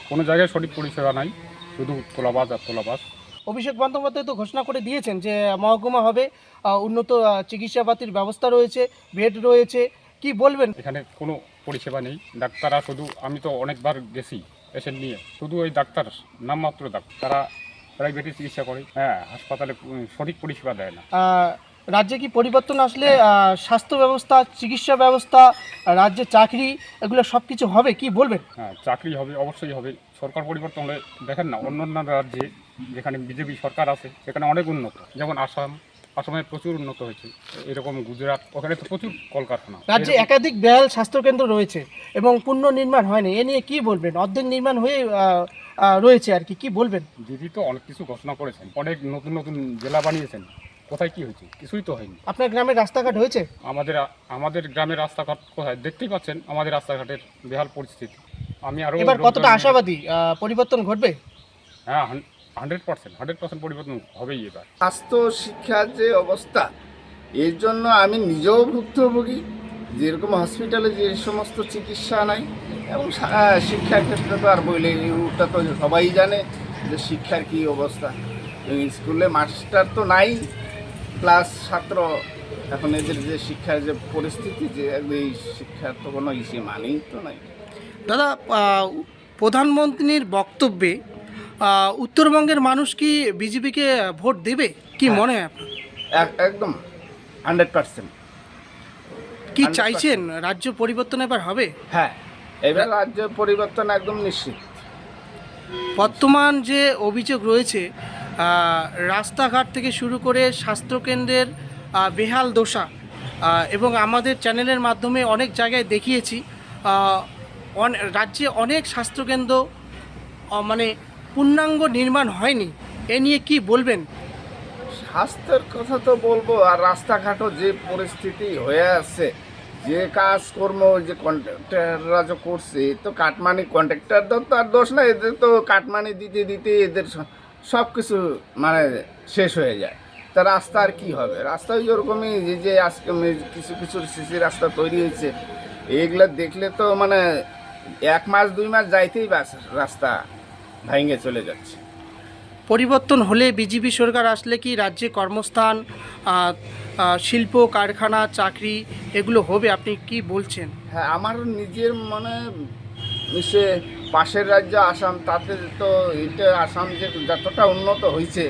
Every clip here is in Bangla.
কোনো জায়গায় সঠিক পরিষেবা নাই, শুধু তোলাবাজ আর তোলাবাজ। অভিষেক বন্দ্যোপাধ্যায় তো ঘোষণা করে দিয়েছেন যে মহকুমা হবে, উন্নত চিকিৎসাপাতির ব্যবস্থা রয়েছে, বেড রয়েছে, কি বলবেন? এখানে কোনো পরিষেবা নেই। ডাক্তাররা শুধু, আমি তো অনেকবার গেছি পেশেন্ট নিয়ে, শুধু ওই ডাক্তার নামমাত্র ডাক্তার, তারা প্রাইভেটে চিকিৎসা করে, হ্যাঁ, হাসপাতালে সঠিক পরিষেবা দেয় না। রাজ্যে কি পরিবর্তন আসলে স্বাস্থ্য ব্যবস্থা, চিকিৎসা ব্যবস্থা, রাজ্যে চাকরি, এগুলো সব কিছু হবে, কি বলবেন? হ্যাঁ, চাকরি হবে, অবশ্যই হবে। সরকার পরিবর্তন হলে দেখেন না, অন্যান্য রাজ্যে যেখানে বিজেপি সরকার আছে সেখানে অনেক উন্নত, যেমন আসামে প্রচুর উন্নত হয়েছে। এরকম গুজরাট, ওখানে তো প্রচুর কলকারখানা। রাজ্যে একাধিক বেহাল স্বাস্থ্যকেন্দ্র রয়েছে এবং পুনর্নির্মাণ হয়নি, এ নিয়ে কি বলবেন? অর্ধেক নির্মাণ হয়ে রয়েছে আর কি বলবেন? দিদি তো অনেক কিছু ঘোষণা করেছেন, অনেক নতুন নতুন জেলা বানিয়েছেন, কোথায় কি হয়েছে? কিছুই তো হয়নি। আপনার গ্রামের রাস্তাঘাট হয়েছে? আমাদের গ্রামের রাস্তাঘাট কোথায়? দেখতেই পাচ্ছেন আমাদের রাস্তাঘাটের বেহাল পরিস্থিতি। আমি আরো এবার কতটা আশাবাদী পরিবর্তন ঘটবে? হ্যাঁ, 100% পরিবর্তন হবেই এবার। স্বাস্থ্য শিক্ষার যে অবস্থা, এর জন্য আমি নিজেও ভুক্তভোগী। যেরকম হসপিটালে যে সমস্ত চিকিৎসা নাই, এবং শিক্ষার ক্ষেত্রে তো আর বইলে, ওটা তো সবাই জানে যে শিক্ষার কী অবস্থা। স্কুলে মাস্টার তো নাই, প্লাস ছাত্র, এখন এদের যে শিক্ষার যে পরিস্থিতি, যে এই শিক্ষার তো কোনো মানেই তো নাই। দাদা, প্রধানমন্ত্রীর বক্তব্যে উত্তরবঙ্গের মানুষ কি বিজেপিকে ভোট দেবে, কি মনে হয় আপনার? একদম 100%। কি চাইছেন, রাজ্য পরিবর্তন এবার হবে? হ্যাঁ, এবার রাজ্য পরিবর্তন একদম নিশ্চিত। বর্তমান যে অভিযোগ রয়েছে, রাস্তাঘাট থেকে শুরু করে স্বাস্থ্যকেন্দ্রের বেহাল দশা, এবং আমাদের চ্যানেলের মাধ্যমে অনেক জায়গায় দেখিয়েছি, রাজ্যে অনেক স্বাস্থ্যকেন্দ্র মানে পূর্ণাঙ্গ নির্মাণ হয়নি, এ নিয়ে কি বলবেন? স্বাস্থ্যের কথা তো বলবো, আর রাস্তাঘাটও যে পরিস্থিতি হয়ে আছে, যে কাজকর্ম যে কন্ট্রাক্টররা যে করছে, তো কাটমানি কন্ট্রাক্টরদের তো আর দোষ না, এদের তো কাটমানি দিতে দিতে এদের সব কিছু মানে শেষ হয়ে যায়। তা রাস্তা আর কী হবে? রাস্তা ওই ওরকমই, যে আজকে কিছু কিছু সিসি রাস্তা তৈরি হয়েছে, এইগুলো দেখলে তো মানে 1 মাস 2 মাস যাইতেই বাস রাস্তা ভেঙে চলে যাচ্ছে। পরিবর্তন হলে, বিজেপি সরকার আসলে কি রাজ্যে কর্মস্থান, শিল্প কারখানা, চাকরি এগুলো হবে, আপনি কি বলছেন? হ্যাঁ, আমার নিজের মনে সে পাশের রাজ্য আসাম, তাতে তো এটা আসাম যে যতটা উন্নত হয়েছে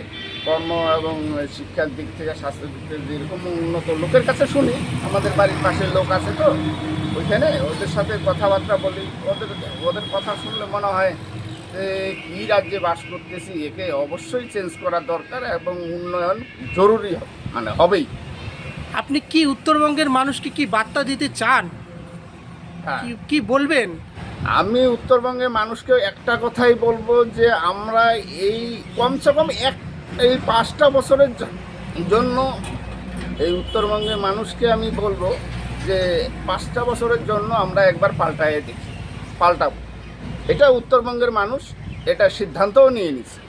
কর্ম এবং শিক্ষার দিক থেকে, স্বাস্থ্যের দিক থেকে, যেরকম উন্নত লোকের কাছে শুনি, আমাদের বাড়ির পাশের লোক আছে তো ওইখানে, ওদের সাথে কথাবার্তা বলি, ওদের কথা শুনলে মনে হয় যে কী রাজ্যে বাস করতেছি, একে অবশ্যই চেঞ্জ করা দরকার এবং উন্নয়ন জরুরি মানে হবেই। আপনি কি উত্তরবঙ্গের মানুষকে কি বার্তা দিতে চান? হ্যাঁ, কি বলবেন? আমি উত্তরবঙ্গের মানুষকে একটা কথাই বলবো, যে আমরা এই কমসে কম এই 5টা বছরের জন্য এই উত্তরবঙ্গের মানুষকে আমি বলবো যে 5টা বছরের জন্য আমরা একবার পাল্টাবো। এটা উত্তরবঙ্গের মানুষ এটা সিদ্ধান্তও নিয়ে নিছে।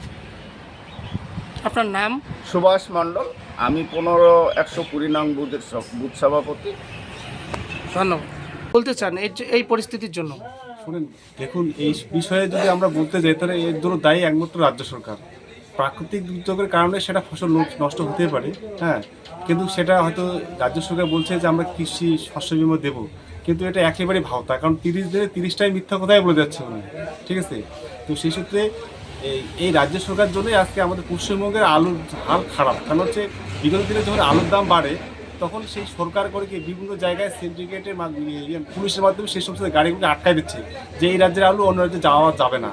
আপনার নাম? সুভাষ মণ্ডল, আমি 15-120 নং বুথের বুথ সভাপতি। ধন্যবাদ। বলতে চান এই পরিস্থিতির জন্য? শুনেন, দেখুন, এই বিষয়ে যদি আমরা বলতে যাই তাহলে এর জন্য দায়ী একমাত্র রাজ্য সরকার। প্রাকৃতিক দুর্যোগের কারণে সেটা ফসল নষ্ট হতে পারে, হ্যাঁ, কিন্তু সেটা হয়তো রাজ্য সরকার বলছে যে আমরা কৃষি শস্য বিমা দেবো, কিন্তু এটা একেবারেই ভাওতা, কারণ 30 দিনে 30টাই মিথ্যা কথাই বলে যাচ্ছে উনি, ঠিক আছে? তো সেই সূত্রে এই রাজ্য সরকারের জন্যই আজকে আমাদের পশ্চিমবঙ্গের আলুর হাল খারাপ। কারণ হচ্ছে বিগত দিনে যখন আলুর দাম বাড়ে, তখন সেই সরকার করে কি বিভিন্ন জায়গায় সিন্ডিকেটের পুলিশের মাধ্যমে সেই সমস্ত গাড়িগুলোকে আটকায় দিচ্ছে যে এই রাজ্যের আলু অন্য রাজ্যে যাওয়া যাবে না।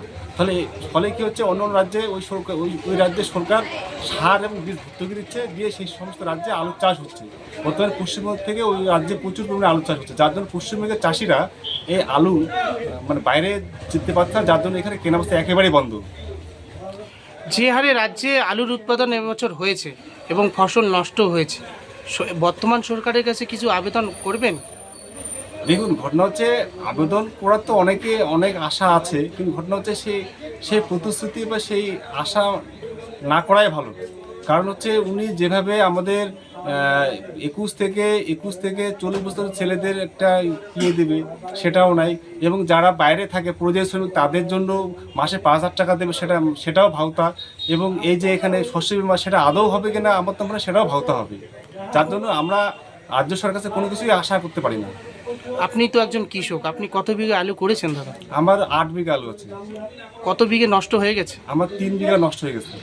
ফলে কি হচ্ছে, অন্য রাজ্যে ওই রাজ্যের সরকার সার এবং বীজ ভর্তুকি দিচ্ছে, দিয়ে সেই সমস্ত রাজ্যে আলুর চাষ হচ্ছে। বর্তমানে পশ্চিমবঙ্গ থেকে ওই রাজ্যে প্রচুর পরিমাণে আলু চাষ হচ্ছে, যার জন্য পশ্চিমবঙ্গের চাষিরা এই আলু মানে বাইরে যেতে পারছে না, যার জন্য এখানে কেনাবেচা একেবারেই বন্ধ। যে হারে রাজ্যে আলুর উৎপাদন এবছর হয়েছে এবং ফসল নষ্ট হয়েছে, বর্তমান সরকারের কাছে কিছু আবেদন করবেন? দেখুন, ঘটনা হচ্ছে আবেদন করার তো অনেক আশা আছে, কিন্তু ঘটনা হচ্ছে সেই প্রতিশ্রুতি বা সেই আশা না করাই ভালো। কারণ হচ্ছে উনি যেভাবে আমাদের 21 থেকে 40 বছরের ছেলেদের একটা ইয়ে দেবে, সেটাও নাই। এবং যারা বাইরে থাকে পরিযায়ী শ্রমিক তাদের জন্য মাসে 5,000 টাকা দেবে, সেটাও ভাওতা। এবং এই যে এখানে শস্য বীমা, সেটা আদৌ হবে কিনা আমার তো মনে হয় সেটাও ভাওতা হবে। যার জন্য আমরা রাজ্য সরকার কাছে কোনো কিছুই আশা করতে পারি না। আপনি তো একজন কৃষক, আপনি কত বিঘে আলু করেছেন দাদা? আমার 8 বিঘা আলু আছে। কত বিঘে নষ্ট হয়ে গেছে? আমার 3 বিঘা নষ্ট হয়ে গেছে।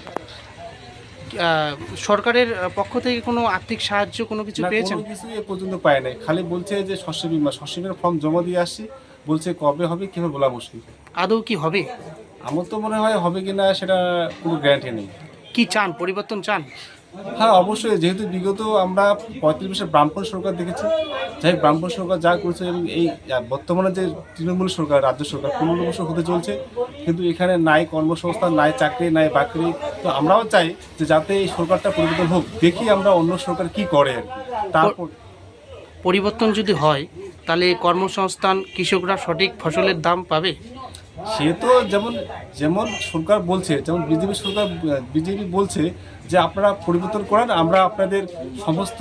সরকারের পক্ষ থেকে কোনো আর্থিক সাহায্য কোনো কিছু না, পেয়েছেন? কোনো কিছু এ পর্যন্ত পায় নাই। খালি বলছে যে শস্য বীমার ফর্ম জমা দিয়ে আসছি, বলছে কবে হবে কিভাবে বলা মুশকিল। আদৌ কি হবে? আমার তো মনে হয় হবে কিনা সেটা কোনো গ্যারান্টি নেই। কি চান, পরিবর্তন চান? হ্যাঁ, অবশ্যই। যেহেতু বিগত আমরা 35 বছর ব্রাহ্মণ সরকার দেখেছি, যাই ব্রাহ্মণ সরকার যা করেছে, এবং এই বর্তমানে যে তৃণমূল সরকার, রাজ্য সরকার 15 বছর হতে চলছে, কিন্তু এখানে নাই কর্মসংস্থান, নাই চাকরি, নাই বাকরি। তো আমরাও চাই যে যাতে এই সরকারটা পরিবর্তন হোক, দেখি আমরা অন্য সরকার কি করে আর কি। তারপর পরিবর্তন যদি হয় তাহলে কর্মসংস্থান, কৃষকরা সঠিক ফসলের দাম পাবে। সে তো যেমন সরকার বলছে, যেমন বিজেপি বলছে যে আপনারা পরিবর্তন করেন, আমরা আপনাদের সমস্ত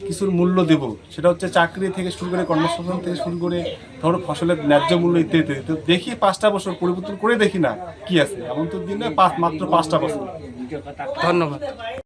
কিছুর মূল্য দেব। সেটা হচ্ছে চাকরি থেকে শুরু করে, কর্মসংস্থান থেকে শুরু করে, ধরো ফসলের ন্যায্য মূল্য ইত্যাদি। তো দেখি 5টা বছর পরিবর্তন করে দেখি না কি আছে। এমন তো দিন নয়, মাত্র 5টা বছর। ধন্যবাদ।